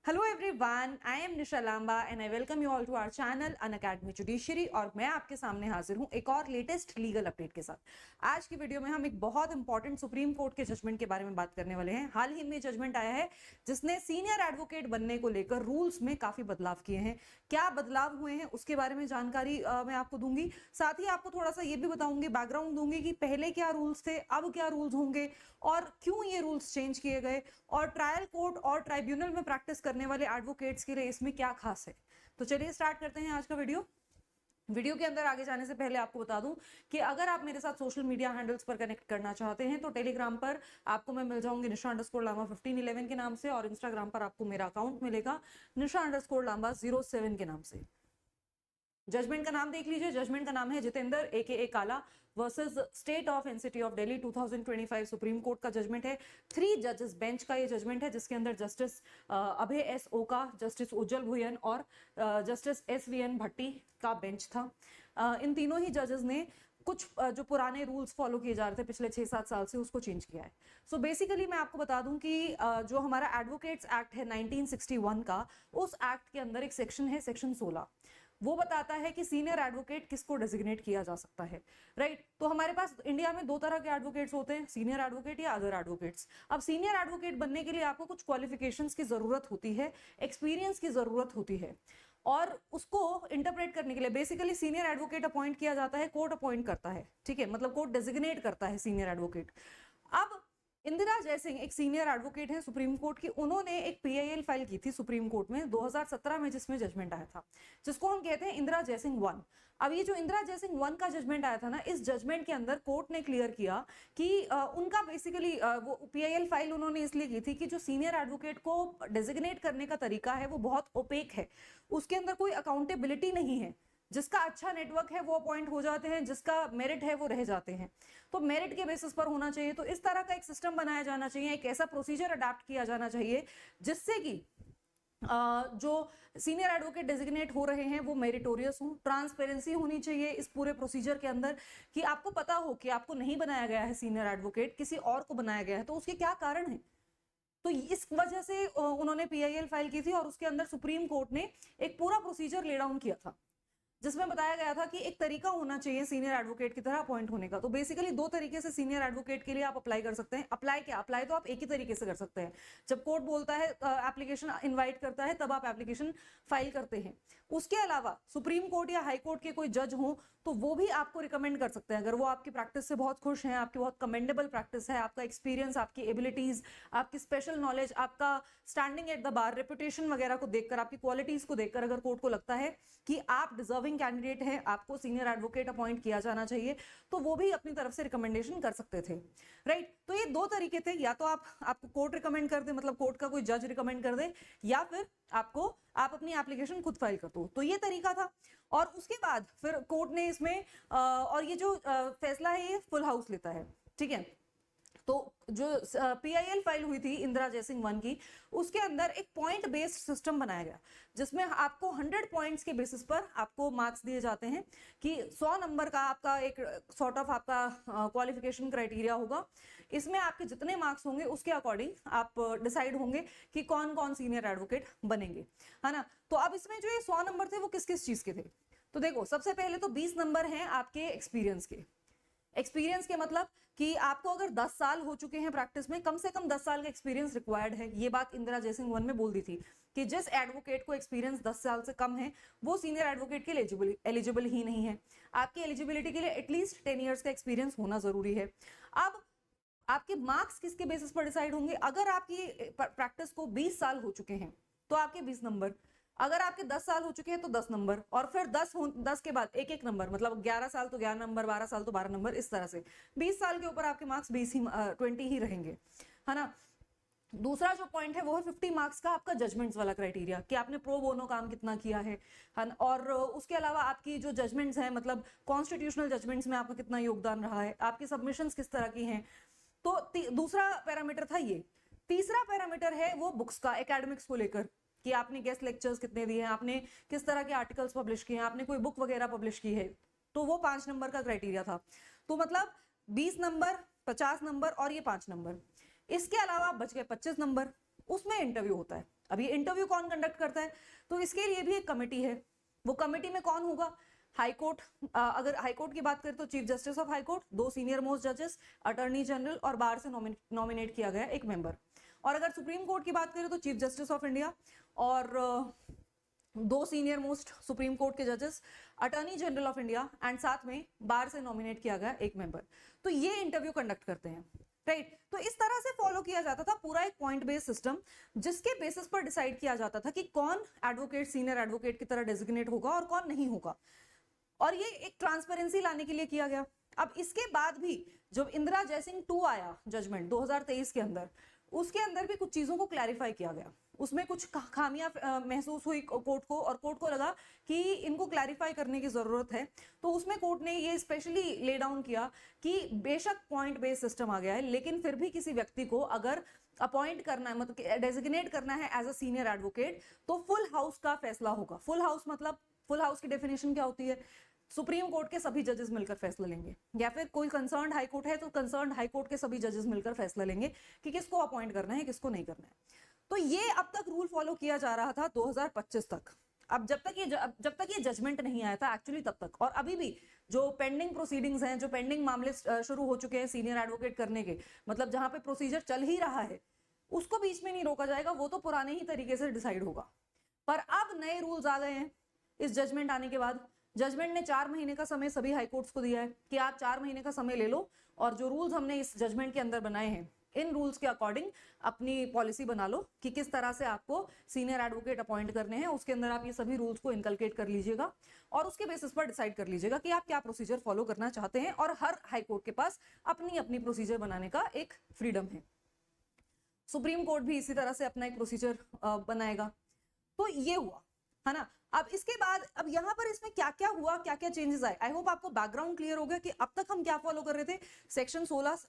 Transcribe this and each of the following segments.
Hello everyone, I am Nisha Lamba and I welcome you all to our channel Unacademy judiciary. और मैं आपके सामने हाजिर हूं एक और लेटेस्ट लीगल अपडेट के साथ। आज की वीडियो में हम एक बहुत इंपॉर्टेंट सुप्रीम कोर्ट के जजमेंट के बारे में बात करने वाले हैं। हाल ही में जजमेंट आया है जिसने सीनियर एडवोकेट बनने को लेकर रूल्स में काफी बदलाव किए हैं। क्या बदलाव हुए हैं उसके बारे में जानकारी मैं आपको दूंगी। साथ ही आपको थोड़ा सा ये भी बताऊंगी, बैकग्राउंड दूंगी कि पहले क्या रूल्स थे, अब क्या रूल्स होंगे और क्यों ये रूल्स चेंज किए गए, और ट्रायल कोर्ट और ट्राइब्यूनल में प्रैक्टिस करने वाले एडवोकेट्स के लिए इसमें क्या खास है। तो चलिए स्टार्ट करते हैं आज का वीडियो के अंदर आगे जाने से पहले आपको बता दूं कि अगर आप मेरे साथ सोशल मीडिया हैंडल्स पर कनेक्ट करना चाहते हैं तो टेलीग्राम पर आपको मैं मिल जाऊंगी निशा_लांबा 1511 के नाम से, और इंस्टाग्राम पर आपको मेरा अकाउंट मिलेगा निशा_लांबा 07 के नाम से। जजमेंट का नाम देख लीजिए। जजमेंट का नाम है जितेंद्र ए काला versus state of and city of Delhi 2025 supreme court का जजमेंट है। 3 जजेस बेंच का ये जजमेंट है जिसके अंदर जस्टिस अभय एस ओका, जस्टिस उज्जवल भुयन और जस्टिस SVN भट्टी का बेंच था। इन तीनों ही जजेस ने कुछ जो पुराने रूल्स फॉलो किए जा रहे थे पिछले 6-7 साल से उसको चेंज किया है। सो बेसिकली मैं आपको बता दूं कि जो हमारा एडवोकेट्स एक्ट है 1961 का, उस एक्ट के अंदर एक सेक्शन है, सेक्शन 16। वो बताता है कि सीनियर एडवोकेट किसको डेजिग्नेट किया जा सकता है। राइट, तो हमारे पास इंडिया में 2 तरह के एडवोकेट्स होते हैं, सीनियर एडवोकेट या अदर एडवोकेट्स। अब सीनियर एडवोकेट बनने के लिए आपको कुछ क्वालिफिकेशंस की जरूरत होती है, एक्सपीरियंस की जरूरत होती है, और उसको इंटरप्रेट करने के लिए बेसिकली सीनियर एडवोकेट अपॉइंट किया जाता है, कोर्ट अपॉइंट करता है। ठीक है, मतलब कोर्ट डेजिग्नेट करता है सीनियर एडवोकेट। अब इंदिरा जयसिंह एक सीनियर एडवोकेट है सुप्रीम कोर्ट की, उन्होंने एक PIL फाइल की थी सुप्रीम कोर्ट में 2017 में, जिसमें जजमेंट आया था जिसको हम कहते हैं इंदिरा जयसिंह 1। अब ये जो इंदिरा जयसिंह 1 का जजमेंट आया था ना, इस जजमेंट के अंदर कोर्ट ने क्लियर किया कि उनका बेसिकली वो PIL फाइल उन्होंने इसलिए की थी कि जो सीनियर एडवोकेट को डेजिग्नेट करने का तरीका है वो बहुत ओपेक है, उसके अंदर कोई अकाउंटेबिलिटी नहीं है। जिसका अच्छा नेटवर्क है वो अपॉइंट हो जाते हैं, जिसका मेरिट है वो रह जाते हैं। तो मेरिट के बेसिस पर होना चाहिए। तो इस तरह का एक सिस्टम बनाया जाना चाहिए, एक ऐसा प्रोसीजर अडॉप्ट किया जाना चाहिए जिससे कि जो सीनियर एडवोकेट डेजिग्नेट हो रहे हैं वो मेरिटोरियस हो। ट्रांसपेरेंसी होनी चाहिए इस पूरे प्रोसीजर के अंदर, कि आपको पता हो कि आपको नहीं बनाया गया है सीनियर एडवोकेट, किसी और को बनाया गया है, तो उसके क्या कारण है। तो इस वजह से उन्होंने PIL फाइल की थी, और उसके अंदर सुप्रीम कोर्ट ने एक पूरा प्रोसीजर ले डाउन किया था जिसमें बताया गया था कि एक तरीका होना चाहिए सीनियर एडवोकेट की तरह अपॉइंट होने का। तो बेसिकली 2 तरीके से सीनियर एडवोकेट के लिए आप अप्लाई कर सकते हैं। अप्लाई तो आप एक ही तरीके से कर सकते हैं। जब कोर्ट बोलता है, एप्लीकेशन इनवाइट करता है, तब आप एप्लीकेशन फाइल करते हैं। उसके अलावा सुप्रीम कोर्ट या हाई कोर्ट के कोई जज हो तो वो भी आपको रिकमेंड कर सकते हैं, अगर वो आपकी प्रैक्टिस से बहुत खुश हैं, आपकी बहुत कमेंडेबल प्रैक्टिस है, आपका एक्सपीरियंस, आपकी एबिलिटीज, आपकी स्पेशल नॉलेज, आपका standing at the bar, reputation वगैरह को देखकर, आपकी क्वालिटीज को देखकर अगर कोर्ट को लगता है कि आप डिजर्विंग कैंडिडेट हैं, आपको सीनियर एडवोकेट अपॉइंट किया जाना चाहिए, तो वो भी अपनी तरफ से रिकमेंडेशन कर सकते थे। राइट, तो ये 2 तरीके थे, या तो आपको कोर्ट रिकमेंड कर दे, मतलब कोर्ट का कोई जज रिकमेंड कर दे, या फिर आप अपनी एप्लीकेशन खुद फाइल कर दो। तो ये तरीका था। और उसके बाद फिर कोर्ट ने इसमें और ये जो फैसला है ये फुल हाउस लेता है। ठीक है, तो जो PIL फाइल हुई थी इंदिरा जयसिंह 1 की, उसके अंदर एक पॉइंट बेस्ड सिस्टम बनाया गया जिसमें आपको 100 पॉइंट्स के बेसिस पर आपको मार्क्स दिए जाते हैं, कि 100 नंबर का आपका एक सॉर्ट ऑफ आपका क्वालिफिकेशन क्राइटेरिया होगा। इसमें आपके जितने मार्क्स होंगे उसके अकॉर्डिंग आप डिसाइड होंगे कि कौन कौन सीनियर एडवोकेट बनेंगे, है ना। तो अब इसमें जो ये 100 नंबर थे वो किस किस चीज के थे, तो देखो सबसे पहले तो 20 नंबर हैं आपके एक्सपीरियंस के। एक्सपीरियंस के मतलब कि आपको अगर 10 साल हो चुके हैं प्रैक्टिस में, कम से कम 10 साल का एक्सपीरियंस रिक्वायर्ड है। ये बात इंदिरा जयसिंह 1 में बोल दी थी कि जिस एडवोकेट को एक्सपीरियंस 10 साल से कम है वो सीनियर एडवोकेट के लिए एलिजिबल ही नहीं है। आपकी एलिजिबिलिटी के लिए एटलीस्ट 10 ईयर्स का एक्सपीरियंस होना जरूरी है। अब आपके मार्क्स किसके बेसिस पर डिसाइड होंगे, अगर आपकी प्रैक्टिस को 20 साल हो चुके हैं तो आपके 20 नंबर, अगर आपके 10 साल हो चुके हैं तो 10 नंबर, और फिर 10 के बाद एक एक नंबर, मतलब 11 साल तो 11 नंबर, 12 साल तो 12 नंबर, इस तरह से 20 साल के ऊपर आपके मार्क्स 20 ही रहेंगे, है ना। दूसरा जो पॉइंट है वो है 50 मार्क्स का आपका जजमेंट्स वाला क्राइटेरिया, कि आपने प्रो बोनो काम कितना किया है ना। और उसके अलावा आपकी जो जजमेंट्स हैं, मतलब कॉन्स्टिट्यूशनल जजमेंट्स में आपका कितना योगदान रहा है, आपकी सबमिशंस किस तरह की हैं। तो दूसरा पैरामीटर था ये। तीसरा पैरामीटर है वो बुक्स का, एकेडमिक्स को लेकर, कि आपने गेस्ट लेक्चर्स कितने दिए हैं, आपने किस तरह के आर्टिकल्स पब्लिश किए हैं, आपने कोई बुक वगैरह पब्लिश की है। तो वो 5 नंबर का क्राइटेरिया था। तो मतलब 20 नंबर, 50 नंबर और ये 5 नंबर। इसके अलावा बच गए 25 नंबर, उसमें इंटरव्यू होता है। अब ये इंटरव्यू कौन कंडक्ट करता है? तो इसके लिए भी एक कमेटी है। वो कमेटी में कौन होगा? हाई कोर्ट, अगर हाई कोर्ट की बात करें तो chief justice of high court, 2 senior most जजेस, अटॉर्नी जनरल और बार से नॉमिनेट किया गया एक मेंबर। और अगर सुप्रीम कोर्ट की बात करें तो चीफ जस्टिस ऑफ इंडिया और 2 सीनियर मोस्ट सुप्रीम कोर्ट के जजेस, attorney general of India and साथ में बार से नॉमिनेट किया गया एक मेंबर। तो ये इंटरव्यू कंडक्ट करते हैं, राइट। तो इस तरह से फॉलो किया जाता था पूरा एक पॉइंट बेस्ड सिस्टम, जिसके बेसिस पर डिसाइड किया जाता था कि कौन एडवोकेट सीनियर एडवोकेट की तरह डेजिग्नेट होगा और कौन नहीं होगा। और ये एक ट्रांसपेरेंसी लाने के लिए किया गया। अब इसके बाद भी जब इंदिरा जयसिंह 2 आया जजमेंट 2023 के अंदर, उसके अंदर भी कुछ चीजों को क्लैरिफाई किया गया। उसमें कुछ खामियां महसूस हुई कोर्ट को, और कोर्ट को लगा कि इनको क्लैरिफाई करने की जरूरत है। तो उसमें कोर्ट ने ये स्पेशली ले डाउन किया कि बेशक पॉइंट बेस्ड सिस्टम आ गया है, लेकिन फिर भी किसी व्यक्ति को अगर अपॉइंट करना है, मतलब डेजिग्नेट करना है एज अ सीनियर एडवोकेट, तो फुल हाउस का फैसला होगा। फुल हाउस मतलब, फुल हाउस की डेफिनेशन क्या होती है? सुप्रीम कोर्ट के सभी जजेस मिलकर फैसला लेंगे, या फिर कोई कंसर्न हाई कोर्ट है तो कंसर्न हाई कोर्ट के सभी जजेस मिलकर फैसला लेंगे कि किसको अपॉइंट करना है, किसको नहीं करना है। तो ये अब तक रूल फॉलो किया जा रहा था 2025 तक। अब जब तक ये जजमेंट नहीं आया था एक्चुअली तब तक, और अभी भी जो पेंडिंग प्रोसीडिंग्स हैं, जो पेंडिंग मामले शुरू हो चुके हैं सीनियर एडवोकेट करने के, मतलब जहां पे प्रोसीजर चल ही रहा है, उसको बीच में नहीं रोका जाएगा, वो तो पुराने ही तरीके से डिसाइड होगा। पर अब नए रूल्स आ गए हैं इस जजमेंट आने के बाद। जजमेंट ने 4 महीने का समय सभी हाईकोर्ट्स को दिया है कि आप 4 महीने का समय ले लो और जो रूल्स हमने इस जजमेंट के अंदर बनाए हैं, इन रूल्स के अकॉर्डिंग अपनी पॉलिसी बना लो कि किस तरह से आपको सीनियर एडवोकेट अपॉइंट करने हैं। उसके अंदर आप ये सभी रूल्स को इनकलकेट कर लीजिएगा और उसके बेसिस पर डिसाइड कर लीजिएगा कि आप क्या प्रोसीजर फॉलो करना चाहते हैं। और हर हाईकोर्ट के पास अपनी अपनी प्रोसीजर बनाने का एक फ्रीडम है। सुप्रीम कोर्ट भी इसी तरह से अपना एक प्रोसीजर बनाएगा। तो ये हुआ, है ना। अब इसके बाद अब यहाँ पर इसमें क्या क्या हुआ, क्या क्या चेंजेस आए, आई होप आपको बैकग्राउंड क्लियर हो गया कि अब तक हम क्या फॉलो कर रहे थे। सेक्शन 16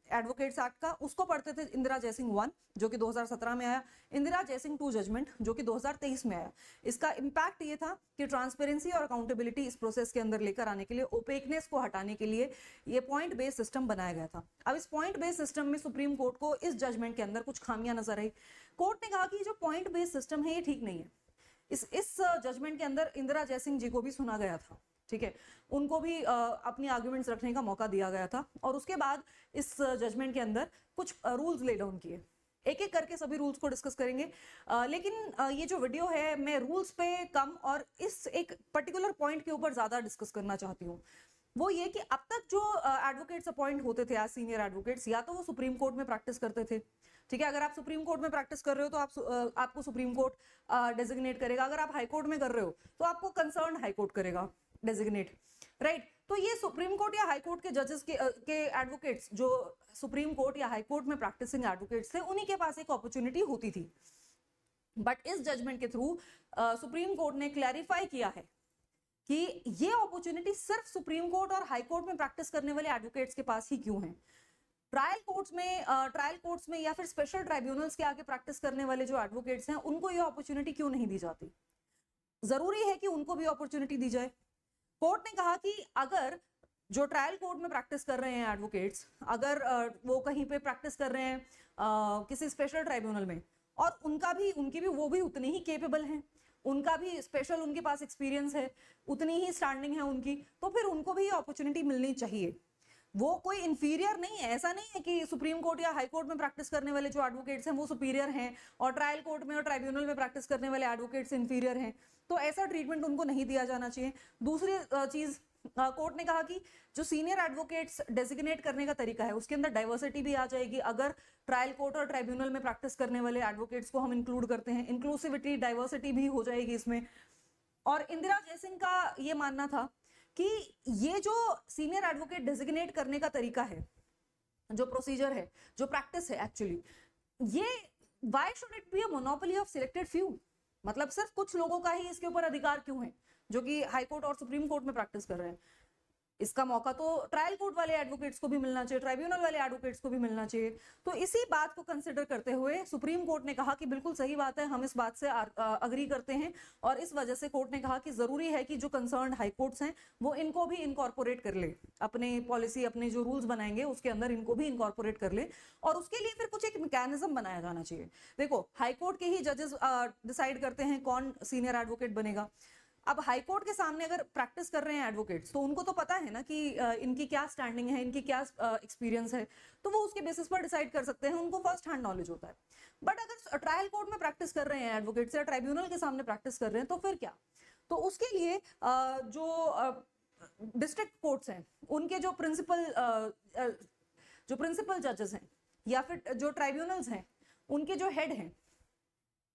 एडवोकेट्स एक्ट का, उसको पढ़ते थे इंदिरा जयसिंह 1 जो कि 2017 में आया, इंदिरा जयसिंह 2 जजमेंट जो कि 2023 में आया। इसका इंपैक्ट ये था कि ट्रांसपेरेंसी और अकाउंटेबिलिटी इस प्रोसेस के अंदर लेकर आने के लिए, ओपेकनेस को हटाने के लिए ये पॉइंट बेस्ड सिस्टम बनाया गया था। अब इस पॉइंट बेस्ड सिस्टम में सुप्रीम कोर्ट को इस जजमेंट के अंदर कुछ खामियां नजर आई। कोर्ट ने कहा कि जो पॉइंट बेस्ड सिस्टम है ये ठीक नहीं है। इस जजमेंट के अंदर इंदिरा जयसिंह जी को भी सुना गया था, ठीक है, उनको भी अपनी आर्गुमेंट्स रखने का मौका दिया गया था। और उसके बाद इस जजमेंट के अंदर कुछ रूल्स ले डाउन किए। एक एक करके सभी रूल्स को डिस्कस करेंगे, लेकिन ये जो वीडियो है मैं रूल्स पे कम और इस एक पर्टिकुलर पॉइंट के ऊपर ज्यादा डिस्कस करना चाहती हूँ। वो ये कि अब तक जो एडवोकेट्स अपॉइंट होते थे एज सीनियर एडवोकेट्स, या तो वो सुप्रीम कोर्ट में प्रैक्टिस करते थे, ठीक है, अगर आप सुप्रीम कोर्ट में प्रैक्टिस कर रहे हो तो आपको सुप्रीम कोर्ट डेजिग्नेट करेगा। अगर आप हाई कोर्ट में कर रहे हो तो आपको कंसर्न हाई कोर्ट करेगा डेजिग्नेट, राइट। तो ये सुप्रीम कोर्ट या हाई कोर्ट के जजेस के एडवोकेट्स जो सुप्रीम कोर्ट या हाई कोर्ट में प्रैक्टिसिंग एडवोकेट्स थे, उन्हीं के पास एक अपॉर्चुनिटी होती थी। बट इस जजमेंट के थ्रू सुप्रीम कोर्ट ने क्लैरिफाई किया है कि ये अपॉर्चुनिटी सिर्फ सुप्रीम कोर्ट और हाई कोर्ट में प्रैक्टिस करने वाले एडवोकेट्स के पास ही क्यों है। ट्रायल कोर्ट्स में या फिर स्पेशल ट्राइब्यूनल्स के आगे प्रैक्टिस करने वाले जो एडवोकेट्स हैं, उनको ये अपॉर्चुनिटी क्यों नहीं दी जाती? जरूरी है कि उनको भी अपॉर्चुनिटी दी जाए। कोर्ट ने कहा कि अगर जो ट्रायल कोर्ट में प्रैक्टिस कर रहे हैं एडवोकेट्स, अगर वो कहीं पे प्रैक्टिस कर रहे हैं किसी स्पेशल ट्राइब्यूनल में, और उनकी भी वो भी उतनी ही केपेबल हैं, उनका भी स्पेशल उनके पास एक्सपीरियंस है, उतनी ही स्टैंडिंग है उनकी, तो फिर उनको भी अपॉर्चुनिटी मिलनी चाहिए। वो कोई इंफीरियर नहीं है। ऐसा नहीं है कि सुप्रीम कोर्ट या हाई कोर्ट में प्रैक्टिस करने वाले जो एडवोकेट्स हैं वो सुपीरियर हैं और ट्रायल कोर्ट में और ट्राइब्यूनल में प्रैक्टिस करने वाले एडवोकेट्स इंफीरियर हैं। तो ऐसा ट्रीटमेंट उनको नहीं दिया जाना चाहिए। दूसरी चीज, कोर्ट ने कहा कि जो सीनियर एडवोकेट्स डेजिग्नेट करने का तरीका है उसके अंदर डाइवर्सिटी भी आ जाएगी। अगर ट्रायल कोर्ट और ट्राइब्यूनल में प्रैक्टिस करने वाले एडवोकेट्स को हम इंक्लूड करते हैं, इंक्लूसिविटी, डाइवर्सिटी भी हो जाएगी इसमें। और इंदिरा जयसिंह का ये मानना था कि ये जो सीनियर एडवोकेट डेजिग्नेट करने का तरीका है, जो प्रोसीजर है, जो प्रैक्टिस है एक्चुअली, ये why should it be a monopoly of selected few? मतलब सिर्फ कुछ लोगों का ही इसके ऊपर अधिकार क्यों है जो कि हाई कोर्ट और सुप्रीम कोर्ट में प्रैक्टिस कर रहे हैं? इसका मौका तो ट्रायल कोर्ट वाले एडवोकेट्स को भी मिलना चाहिए, ट्राइब्यूनल वाले एडवोकेट्स को भी मिलना चाहिए। तो इसी बात को कंसिडर करते हुए सुप्रीम कोर्ट ने कहा कि बिल्कुल सही बात है, हम इस बात से अग्री करते हैं, और इस वजह से कोर्ट ने कहा कि जरूरी है कि जो कंसर्न हाई कोर्ट्स हैं वो इनको भी इनकॉर्पोरेट कर ले, अपने पॉलिसी, अपने जो रूल्स बनाएंगे उसके अंदर इनको भी इनकॉर्पोरेट कर ले, और उसके लिए फिर कुछ एक मैकेनिज्म बनाया जाना चाहिए। देखो, हाई कोर्ट के ही जजेस डिसाइड करते हैं कौन सीनियर एडवोकेट बनेगा। अब हाई कोर्ट के सामने अगर प्रैक्टिस कर रहे हैं एडवोकेट्स, तो उनको तो पता है ना कि इनकी क्या स्टैंडिंग है, इनकी क्या एक्सपीरियंस है, तो वो उसके बेसिस पर डिसाइड कर सकते हैं, उनको फर्स्ट हैंड नॉलेज होता है। बट अगर ट्रायल कोर्ट में प्रैक्टिस कर रहे हैं एडवोकेट्स या ट्राइब्यूनल के सामने प्रैक्टिस कर रहे हैं, तो फिर क्या? तो उसके लिए जो डिस्ट्रिक्ट कोर्ट्स हैं, उनके जो प्रिंसिपल जजेस हैं या फिर जो ट्राइब्यूनल्स हैं, उनके जो हेड हैं,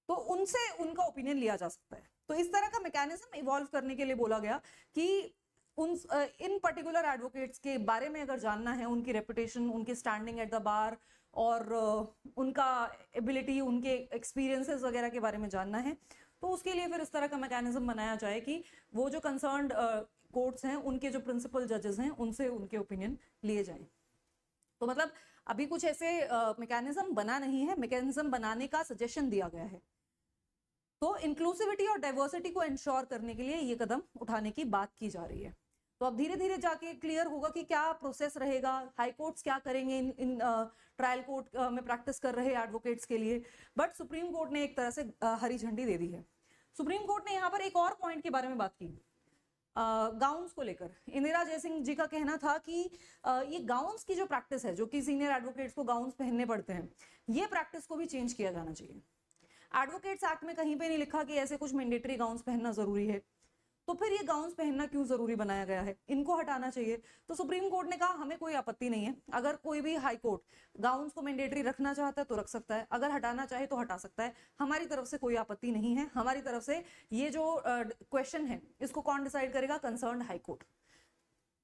तो उनसे उनका ओपिनियन लिया जा सकता है। तो इस तरह का मैकेनिज्म इवॉल्व करने के लिए बोला गया कि इन पर्टिकुलर एडवोकेट्स के बारे में अगर जानना है, उनकी रेपुटेशन, उनकी स्टैंडिंग एट द बार, और उनका एबिलिटी, उनके एक्सपीरियंसेस वगैरह के बारे में जानना है, तो उसके लिए फिर इस तरह का मैकेनिज्म बनाया जाए कि वो जो कंसर्न्ड कोर्ट्स हैं, उनके जो प्रिंसिपल जजेस हैं, उनसे उनके ओपिनियन लिए जाएं। तो मतलब अभी कुछ ऐसे मैकेनिज्म बना नहीं है, मैकेनिज्म बनाने का सजेशन दिया गया है। तो इंक्लूसिविटी और डाइवर्सिटी को इंश्योर करने के लिए ये कदम उठाने की बात की जा रही है। तो अब धीरे धीरे जाके क्लियर होगा कि क्या प्रोसेस रहेगा, हाई कोर्ट्स क्या करेंगे इन ट्रायल कोर्ट में प्रैक्टिस कर रहे एडवोकेट्स के लिए। बट सुप्रीम कोर्ट ने एक तरह से हरी झंडी दे दी है। सुप्रीम कोर्ट ने यहाँ पर एक और पॉइंट के बारे में बात की, गाउन्स को लेकर। इंदिरा जयसिंह जी का कहना था कि ये गाउन्स की जो प्रैक्टिस है, जो कि सीनियर एडवोकेट्स को गाउन्स पहनने पड़ते हैं, ये प्रैक्टिस को भी चेंज किया जाना चाहिए। एडवोकेट्स एक्ट में कहीं पे नहीं लिखा कि ऐसे कुछ मैंडेटरी गाउन्स पहनना जरूरी है, तो फिर ये गाउन्स पहनना क्यों जरूरी बनाया गया है? इनको हटाना चाहिए। तो सुप्रीम कोर्ट ने कहा हमें कोई आपत्ति नहीं है, अगर कोई भी हाई कोर्ट गाउन्स को मैंडेटरी रखना चाहता है तो रख सकता है, अगर हटाना चाहे तो हटा सकता है, हमारी तरफ से कोई आपत्ति नहीं है। हमारी तरफ से ये जो क्वेश्चन है, इसको कौन डिसाइड करेगा? Concerned high court.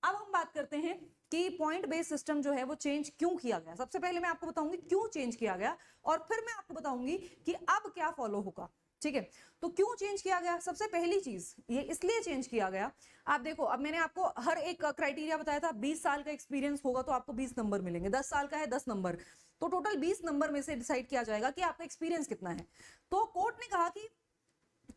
अब हम बात करते हैं कि पॉइंट बेस्ड सिस्टम जो है वो चेंज क्यों किया गया। सबसे पहले मैं आपको बताऊंगी क्यों चेंज किया गया, और फिर मैं आपको बताऊंगी कि अब क्या फॉलो होगा। ठीक है, तो क्यों चेंज किया गया? सबसे पहली चीज, ये इसलिए चेंज किया गया, आप देखो, अब मैंने आपको हर एक क्राइटेरिया बताया था। 20 साल का एक्सपीरियंस होगा तो आपको 20 नंबर मिलेंगे, 10 साल का है 10 नंबर, तो टोटल 20 नंबर में से डिसाइड किया जाएगा कि आपका एक्सपीरियंस कितना है। तो कोर्ट ने कहा कि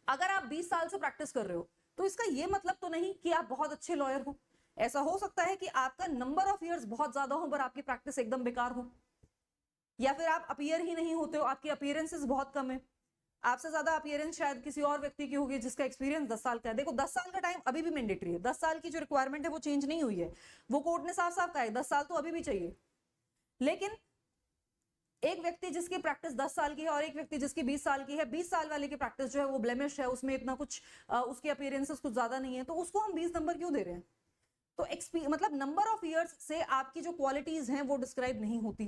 अगर आप 20 साल से प्रैक्टिस कर रहे हो तो इसका ये मतलब तो नहीं कि आप बहुत अच्छे लॉयर हो। ऐसा हो सकता है कि आपका नंबर ऑफ इयर्स बहुत ज्यादा हो पर आपकी प्रैक्टिस एकदम बेकार हो, या फिर आप अपीयर ही नहीं होते हो, आपकी अपीयरेंसेस बहुत कम है। आपसे ज्यादा अपीयरेंस शायद किसी और व्यक्ति की होगी जिसका एक्सपीरियंस 10 साल का है। देखो, 10 साल का टाइम अभी भी मैंडेटरी है, 10 साल की जो रिक्वायरमेंट है वो चेंज नहीं हुई है, वो कोर्ट ने साफ साफ कहा है 10 साल तो अभी भी चाहिए। लेकिन एक व्यक्ति जिसकी प्रैक्टिस 10 साल की है और एक व्यक्ति जिसकी 20 साल की है, 20 साल वाले की प्रैक्टिस जो है वो ब्लेमिश है, उसमें इतना कुछ उसके अपीयरेंसेस कुछ ज्यादा नहीं है, तो उसको हम 20 नंबर क्यों दे रहे हैं? तो मतलब नंबर ऑफ इयर्स से आपकी जो क्वालिटीज हैं वो डिस्क्राइब नहीं होती।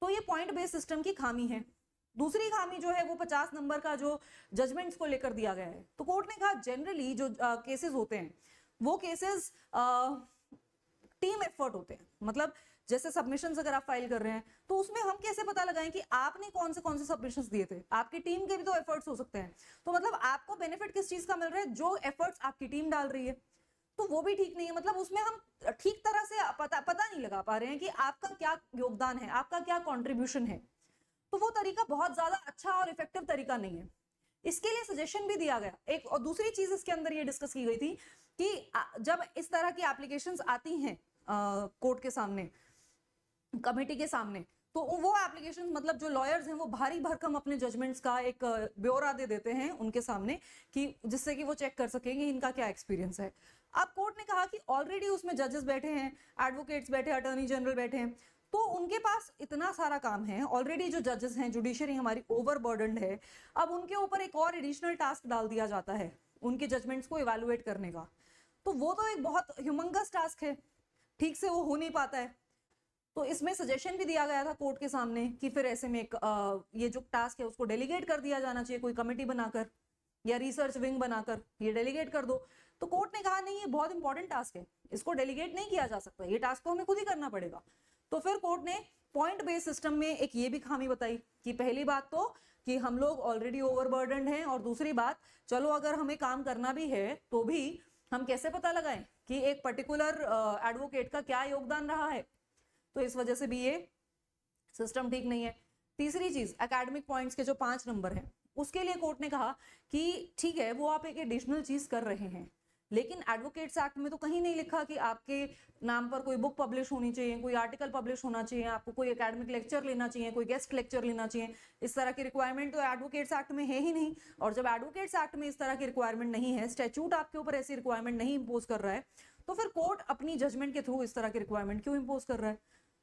तो ये पॉइंट बेस्ड सिस्टम की खामी है। दूसरी खामी जो है वो 50 नंबर का जो जजमेंट्स को लेकर दिया गया है। तो कोर्ट ने कहा जनरली जो केसेस होते हैं वो केसेस टीम एफर्ट होते हैं। मतलब जैसे सबमिशंस अगर आप फाइल कर रहे हैं तो उसमें हम कैसे पता लगाएं कि आपने कौन से सबमिशंस दिए थे? आपकी टीम के भी तो एफर्ट्स हो सकते हैं। तो मतलब आपको बेनिफिट किस चीज का मिल रहा है? जो एफर्ट्स आपकी टीम डाल रही है, तो वो भी ठीक नहीं है। मतलब उसमें हम ठीक तरह से पता नहीं लगा पा रहे हैं कि आपका क्या योगदान है, आपका क्या कंट्रीब्यूशन है। तो वो तरीका बहुत ज्यादा अच्छा और इफेक्टिव तरीका नहीं है। इसके लिए सजेशन भी दिया गया। एक और दूसरी चीज इसके अंदर ये डिस्कस की गई थी कि जब इस तरह की एप्लीकेशंस आती हैं कोर्ट के सामने, कमेटी के सामने, तो वो एप्लीकेशन मतलब जो लॉयर्स हैं वो भारी भरकम अपने जजमेंट्स का एक ब्यौरा दे देते हैं उनके सामने, कि जिससे कि वो चेक कर सकेंगे इनका क्या एक्सपीरियंस है। अब कोर्ट ने कहा कि ऑलरेडी उसमें जजेस बैठे हैं, एडवोकेट्स बैठे, अटॉर्नी जनरल बैठे हैं, तो उनके पास इतना सारा काम है ऑलरेडी। जो जजेस हैं, जुडिशरी हमारी ओवरबर्डन्ड है, अब उनके ऊपर एक और एडिशनल टास्क डाल दिया जाता है उनके जजमेंट्स को इवैल्यूएट करने का। तो वो तो एक बहुत ह्यूमंगस टास्क है, ठीक से वो हो नहीं पाता है। तो इसमें सजेशन भी दिया गया था कोर्ट के सामने कि फिर ऐसे में ये जो टास्क है उसको डेलीगेट कर दिया जाना चाहिए, कोई कमेटी बनाकर या रिसर्च विंग बनाकर ये डेलीगेट कर दो। तो कोर्ट ने कहा नहीं, ये बहुत इंपॉर्टेंट टास्क है, इसको डेलीगेट नहीं किया जा सकता, ये टास्क तो हमें खुद ही करना पड़ेगा। तो फिर कोर्ट ने पॉइंट बेस्ड सिस्टम में एक ये भी खामी बताई कि पहली बात तो कि हम लोग ऑलरेडी ओवरबर्डन्ड हैं, और दूसरी बात, चलो अगर हमें काम करना भी है तो भी हम कैसे पता लगाएं कि एक पर्टिकुलर एडवोकेट का क्या योगदान रहा है, तो इस वजह से भी ये सिस्टम ठीक नहीं है। तीसरी चीज, एकेडमिक पॉइंट्स के जो 5 नंबर हैं उसके लिए कोर्ट ने कहा कि ठीक है वो आप एक एडिशनल चीज कर रहे हैं, लेकिन एडवोकेट्स एक्ट में तो कहीं नहीं लिखा कि आपके नाम पर कोई बुक पब्लिश होनी चाहिए, कोई आर्टिकल पब्लिश होना चाहिए, आपको कोई एकेडमिक लेक्चर लेना चाहिए, कोई गेस्ट लेक्चर लेना चाहिए। इस तरह की रिक्वायरमेंट तो एडवोकेट्स एक्ट में है ही नहीं। और जब एडवोकेट्स एक्ट में इस तरह की रिक्वायरमेंट नहीं है, स्टैट्यूट आपके ऊपर ऐसी रिक्वायरमेंट नहीं इंपोज कर रहा है, तो फिर कोर्ट अपनी जजमेंट के थ्रू इस तरह की रिक्वायरमेंट क्यों इंपोज कर रहा है?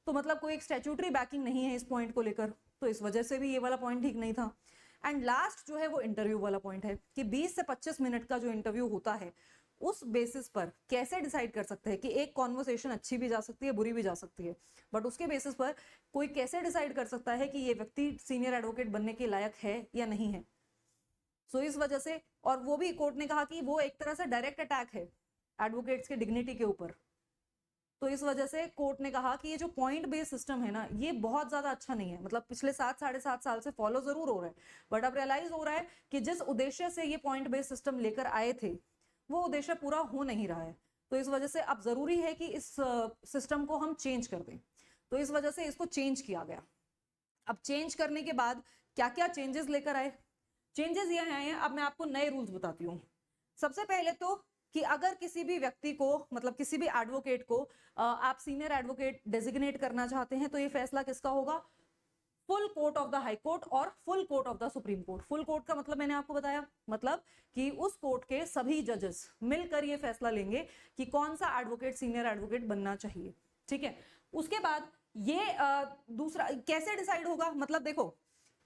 तो मतलब कोई एक स्टैट्यूटरी बैकिंग नहीं है इस पॉइंट को लेकर, तो इस वजह से भी ये वाला पॉइंट ठीक नहीं था। एंड लास्ट जो है वो इंटरव्यू वाला पॉइंट है कि 20 से 25 मिनट का जो इंटरव्यू होता है उस बेसिस पर कैसे डिसाइड कर सकते हैं कि एक कॉन्वर्सेशन अच्छी भी जा सकती है, बुरी भी जा सकती है, बट उसके बेसिस पर कोई कैसे डिसाइड कर सकता है कि ये व्यक्ति सीनियर एडवोकेट बनने के लायक है या नहीं है। सो इस वजह से, और वो भी कोर्ट ने कहा कि वो एक तरह से डायरेक्ट अटैक है एडवोकेट्स के डिग्निटी के ऊपर। तो इस वजह से कोर्ट ने कहा कि ये जो पॉइंट बेस्ड सिस्टम है ना, ये बहुत ज्यादा अच्छा नहीं है। मतलब पिछले 7-7.5 साल से फॉलो जरूर हो रहा है, बट अब रियलाइज हो रहा है कि जिस उद्देश्य से ये पॉइंट बेस्ड सिस्टम लेकर आए थे वो उद्देश्य पूरा हो नहीं रहा है। तो इस वजह से अब जरूरी है कि इस सिस्टम को हम चेंज कर दें। तो इस वजह से इसको चेंज किया गया। अब चेंज करने के बाद क्या क्या चेंजेस लेकर आए? चेंजेस ये आए हैं, अब मैं आपको नए रूल्स बताती हूँ। सबसे पहले तो कि अगर किसी भी व्यक्ति को, मतलब किसी भी एडवोकेट को आप सीनियर एडवोकेट डेजिग्नेट करना चाहते हैं, तो ये फैसला किसका होगा? Full court of the high court और full court of the supreme court. Full court का मतलब मैंने आपको बताया, मतलब कि उस कोर्ट के सभी जजेस मिलकर ये फैसला लेंगे कि कौन सा एडवोकेट सीनियर एडवोकेट बनना चाहिए। ठीक है, उसके बाद ये दूसरा कैसे डिसाइड होगा? मतलब देखो,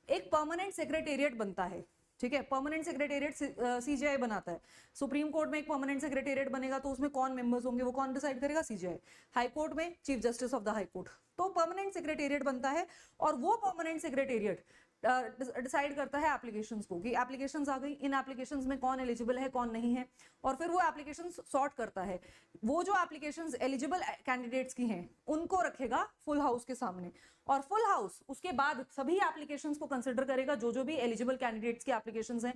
एक परमानेंट सेक्रेटेरिएट बनता है, ठीक है, परमानेंट सेक्रेटेरिएट सीजीआई बनाता है। सुप्रीम कोर्ट में एक परमानेंट सेक्रेटेरिएट बनेगा तो उसमें कौन मेंबर्स होंगे, वो कौन डिसाइड करेगा? सीजीआई। हाई कोर्ट में chief justice of the high court. तो परमानेंट सेक्रेटेरिएट बनता है और वो परमानेंट सेक्रेटेरिएट डिसाइड करता है एप्लीकेशंस को, कि एप्लीकेशंस आ गई, इन एप्लीकेशंस में कौन एलिजिबल है कौन नहीं है, और फिर वो एप्लीकेशंस सॉर्ट करता है। वो जो एप्लीकेशंस एलिजिबल कैंडिडेट्स की हैं उनको रखेगा फुल हाउस के सामने, और फुल हाउस उसके बाद सभी एप्लीकेशंस को कंसिडर करेगा, जो जो भी एलिजिबल कैंडिडेट्स की एप्लीकेशंस हैं,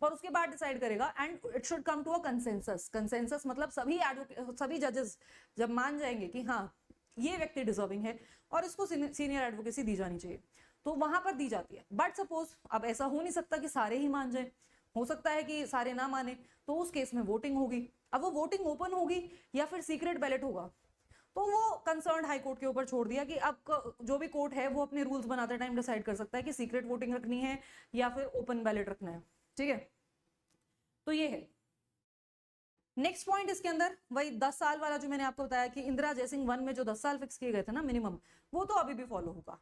और उसके बाद डिसाइड करेगा। And it should come to a consensus. Consensus मतलब सभी जजेस जब मान जाएंगे कि हाँ ये व्यक्ति डिजर्विंग है और इसको सीनियर एडवोकेसी दी जानी चाहिए, तो वहां पर दी जाती है। बट सपोज अब ऐसा हो नहीं सकता कि सारे ही मान जाए, हो सकता है कि सारे ना माने, तो उस केस में वोटिंग होगी। अब वो वोटिंग ओपन होगी या फिर सीक्रेट बैलेट होगा, तो वो कंसर्न हाई कोर्ट के ऊपर छोड़ दिया कि अब जो भी कोर्ट है वो अपने रूल्स बनाते टाइम डिसाइड कर सकता है कि सीक्रेट वोटिंग रखनी है या फिर ओपन बैलेट रखना है। ठीक है, तो ये है। नेक्स्ट पॉइंट इसके अंदर वही 10 साल वाला जो मैंने आपको बताया कि इंदिरा जयसिंह 1 में जो 10 साल फिक्स किए गए थे ना मिनिमम, वो तो अभी भी फॉलो होगा।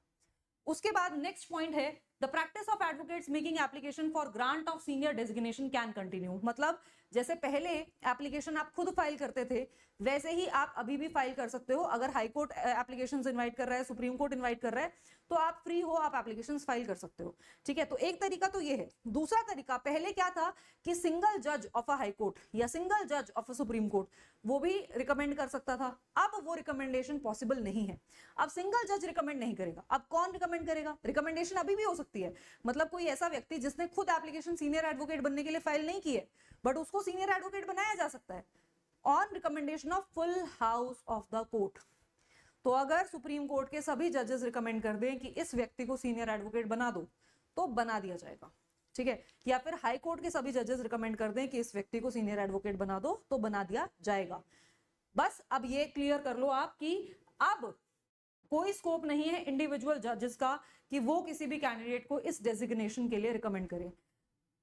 उसके बाद नेक्स्ट पॉइंट है the practice of advocates making application for grant of senior designation can continue. मतलब जैसे पहले एप्लीकेशन आप खुद फाइल करते थे, वैसे ही आप अभी भी फाइल कर सकते हो। अगर हाई कोर्ट एप्लीकेशंस इनवाइट कर रहा है, सुप्रीम कोर्ट इनवाइट कर रहा है, तो आप फ्री हो, आप एप्लीकेशंस फाइल कर सकते हो। ठीक है, तो एक तरीका तो ये है। दूसरा तरीका, पहले क्या था कि सिंगल जज ऑफ अ हाई कोर्ट या सिंगल जज ऑफ अ सुप्रीम कोर्ट वो भी रिकमेंड कर सकता था। अब वो रिकमेंडेशन पॉसिबल नहीं है। अब सिंगल जज रिकमेंड नहीं करेगा। अब कौन रिकमेंड करेगा? रिकमेंडेशन अभी भी हो सकती है, मतलब कोई ऐसा व्यक्ति जिसने खुद एप्लीकेशन सीनियर एडवोकेट बनने के लिए फाइल नहीं की है, बट उसको सीनियर एडवोकेट बनाया जा सकता है on recommendation of full house of the court. तो अगर सुप्रीम कोर्ट के सभी जजेस रिकमेंड कर दें कि इस व्यक्ति को सीनियर एडवोकेट बना दो, तो बना दिया जाएगा। ठीक है, या फिर हाई कोर्ट के सभी जजेस रिकमेंड कर दें कि इस व्यक्ति को सीनियर एडवोकेट बना दो, तो बना दिया जाएगा। बस अब ये क्लियर कर लो आप कि अब कोई स्कोप नहीं है इंडिविजुअल जजेस का कि वो किसी भी कैंडिडेट को इस डेजिग्नेशन के लिए रिकमेंड करें।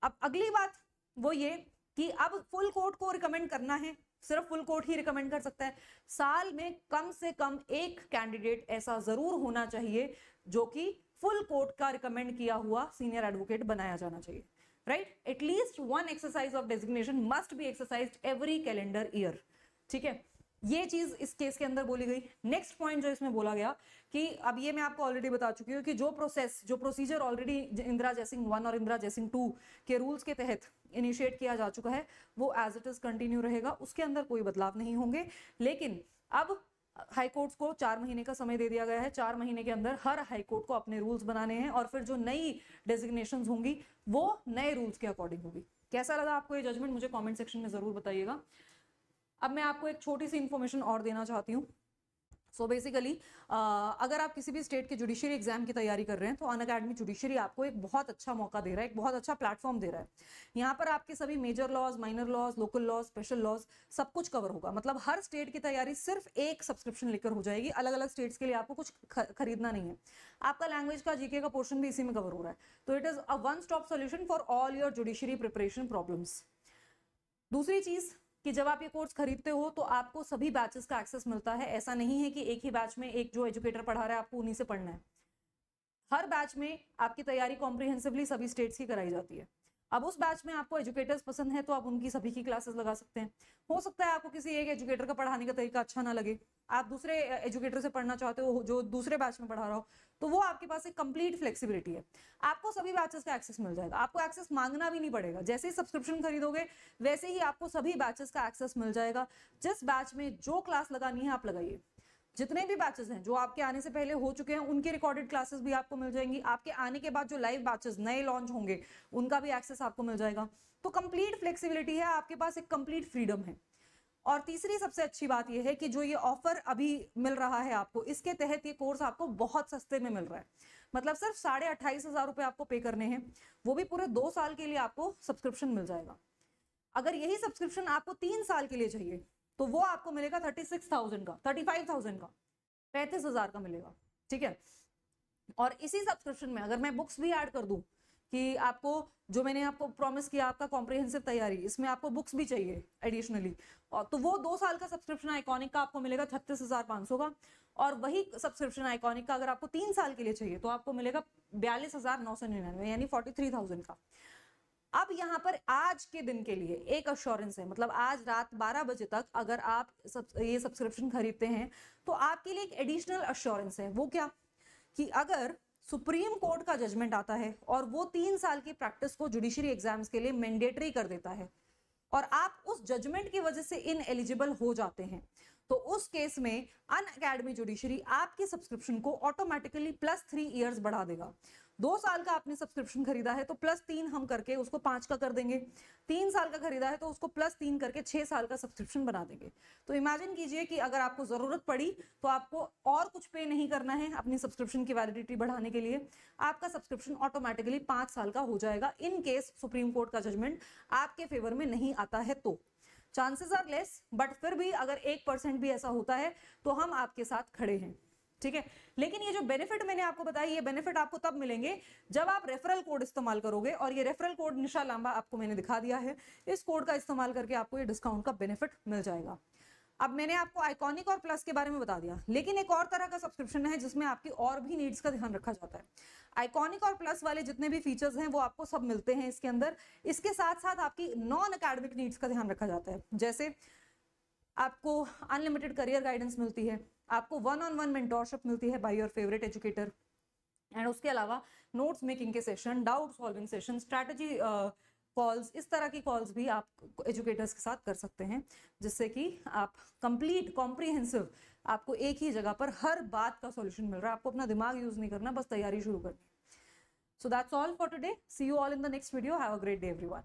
अब अगली बात वो ये कि अब फुल कोर्ट को रिकमेंड करना है, सिर्फ फुल कोर्ट ही रिकमेंड कर सकता है। साल में कम से कम एक कैंडिडेट ऐसा जरूर होना चाहिए जो कि फुल कोर्ट का रिकमेंड किया हुआ सीनियर एडवोकेट बनाया जाना चाहिए, right? At least one exercise of designation must be exercised every calendar year. ठीक है, ये चीज इस केस के अंदर बोली गई। नेक्स्ट पॉइंट जो इसमें बोला गया कि अब ये मैं आपको ऑलरेडी बता चुकी हूँ कि जो प्रोसीजर ऑलरेडी इंदिरा जयसिंह 1 और इंदिरा जयसिंह 2 के रूल्स के तहत इनिशिएट किया जा चुका है, वो एज इट इज कंटिन्यू रहेगा, उसके अंदर कोई बदलाव नहीं होंगे। लेकिन अब हाई कोर्ट्स को 4 महीने का समय दे दिया गया है। 4 महीने के अंदर हर हाई कोर्ट को अपने रूल्स बनाने हैं, और फिर जो नई डेजिग्नेशंस होंगी वो नए रूल्स के अकॉर्डिंग होगी। कैसा लगा आपको ये जजमेंट? मुझे कमेंट सेक्शन में जरूर बताइएगा। अब मैं आपको एक छोटी सी इंफॉर्मेशन और देना चाहती हूँ। सो बेसिकली अगर आप किसी भी स्टेट के जुडिशरी एग्जाम की तैयारी कर रहे हैं तो अनअकैडमी जुडिशरी आपको एक बहुत अच्छा मौका दे रहा है, एक बहुत अच्छा प्लेटफॉर्म दे रहा है। यहाँ पर आपके सभी major laws, minor laws, local laws, special laws सब कुछ कवर होगा। मतलब हर स्टेट की तैयारी सिर्फ एक सब्सक्रिप्शन लेकर हो जाएगी। अलग अलग स्टेट्स के लिए आपको कुछ खरीदना नहीं है। आपका लैंग्वेज का, जीके का पोर्शन भी इसी में कवर हो रहा है। तो it is a one stop solution for all your judiciary preparation problems. दूसरी चीज कि जब आप ये कोर्स खरीदते हो तो आपको सभी बैचेस का एक्सेस मिलता है। ऐसा नहीं है कि एक ही बैच में एक जो एजुकेटर पढ़ा रहा है आपको उन्हीं से पढ़ना है। हर बैच में आपकी तैयारी कॉम्प्रिहेंसिवली सभी स्टेट्स की कराई जाती है। अब उस बैच में आपको एजुकेटर्स पसंद है तो आप उनकी सभी की क्लासेस लगा सकते हैं। हो सकता है आपको किसी एक एजुकेटर का पढ़ाने का तरीका अच्छा ना लगे, आप दूसरे एजुकेटर से पढ़ना चाहते हो जो दूसरे बैच में पढ़ा रहा हो, तो वो आपके पास एक कंप्लीट फ्लेक्सिबिलिटी है। आपको सभी बैचेस का एक्सेस मिल जाएगा, आपको एक्सेस मांगना भी नहीं पड़ेगा। जैसे ही सब्सक्रिप्शन खरीदोगे वैसे ही आपको सभी बैचेस का एक्सेस मिल जाएगा। जिस बैच में जो क्लास लगानी है आप लगाइए। जितने भी बैचेस हैं जो आपके आने से पहले हो चुके हैं उनकी रिकॉर्डेड क्लासेस भी आपको मिल जाएंगी। आपके आने के बाद जो लाइव बैचेस नए लॉन्च होंगे उनका भी एक्सेस आपको मिल जाएगा। तो कंप्लीट फ्लेक्सिबिलिटी है, आपके पास एक कंप्लीट फ्रीडम है। और तीसरी सबसे अच्छी बात यह है कि जो ये ऑफर अभी मिल रहा है आपको, इसके तहत ये कोर्स आपको बहुत सस्ते में मिल रहा है। मतलब सिर्फ 28,500 रुपए आपको पे करने हैं, वो भी पूरे 2 साल के लिए आपको सब्सक्रिप्शन मिल जाएगा। अगर यही सब्सक्रिप्शन आपको 3 साल के लिए चाहिए तो वो आपको मिलेगा 36,000 का, 35,000 का, 35,000 का मिलेगा। ठीक है। और इसी सब्सक्रिप्शन में अगर मैं बुक्स भी ऐड कर दूं कि आपको जो मैंने आपको प्रॉमिस किया आपका कॉम्प्रिहेंसिव तैयारी, इसमें आपको बुक्स भी चाहिए एडिशनली, और तो वो 2 साल का सब्सक्रिप्शन आइकॉनिक का आपको मिलेगा 36,500 का। और वही सब्सक्रिप्शन आइकॉनिक का अगर आपको 3 साल के लिए चाहिए तो आपको मिलेगा 42,999 यानी 43,000 का। अब यहाँ पर आज के दिन के लिए एक अश्योरेंस है, मतलब आज रात 12 बजे तक अगर आप ये सब्सक्रिप्शन खरीदते हैं तो आपके लिए एक एडिशनल अश्योरेंस है। वो क्या कि अगर सुप्रीम कोर्ट का जजमेंट आता है और वो 3 साल की प्रैक्टिस को जुडिशरी एग्जाम्स के लिए मैंडेटरी कर देता है और आप उस जजमेंट की वजह से इन एलिजिबल हो जाते हैं, तो उस केस में अनअकैडमी जुडिशरी आपके सब्सक्रिप्शन को ऑटोमेटिकली +3 इयर्स बढ़ा देगा। 2 साल का आपने सब्सक्रिप्शन खरीदा है तो +3 हम करके उसको 5 का कर देंगे। 3 साल का खरीदा है तो उसको +3 करके 6 साल का सब्सक्रिप्शन बना देंगे। तो इमेजिन कीजिए कि अगर आपको जरूरत पड़ी तो आपको और कुछ पे नहीं करना है अपनी सब्सक्रिप्शन की वैलिडिटी बढ़ाने के लिए। आपका सब्सक्रिप्शन ऑटोमेटिकली 5 साल का हो जाएगा इन केस सुप्रीम कोर्ट का जजमेंट आपके फेवर में नहीं आता है तो। चांसेस आर लेस, बट फिर भी अगर 1% भी ऐसा होता है तो हम आपके साथ खड़े हैं। ठीक है। लेकिन ये जो बेनिफिट मैंने आपको बताया, ये बेनिफिट आपको तब मिलेंगे जब आप रेफरल कोड इस्तेमाल करोगे, और ये रेफरल कोड निशा लांबा आपको मैंने दिखा दिया है। इस कोड का इस्तेमाल करके आपको ये डिस्काउंट का बेनिफिट मिल जाएगा। अब मैंने आपको आइकॉनिक और प्लस के बारे में बता दिया, लेकिन एक और तरह का सब्सक्रिप्शन है जिसमें आपकी और भी नीड्स का ध्यान रखा जाता है। आइकॉनिक और प्लस वाले जितने भी फीचर्स हैं वो आपको सब मिलते हैं इसके अंदर। इसके साथ साथ आपकी नॉन अकेडमिक नीड्स का ध्यान रखा जाता है। जैसे आपको अनलिमिटेड करियर गाइडेंस मिलती है, आपको 1-on-1 मेंटोरशिप मिलती है by your favourite educator, and उसके अलावा नोट्स मेकिंग के session, doubt solving session, strategy calls, इस तरह की कॉल्स भी आप एजुकेटर्स के साथ कर सकते हैं, जिससे कि आप कंप्लीट कॉम्प्रिहेंसिव, आपको एक ही जगह पर हर बात का सॉल्यूशन मिल रहा है। आपको अपना दिमाग यूज नहीं करना, बस तैयारी शुरू करनी। So that's all for today. See you all in the next video. Have a great day everyone.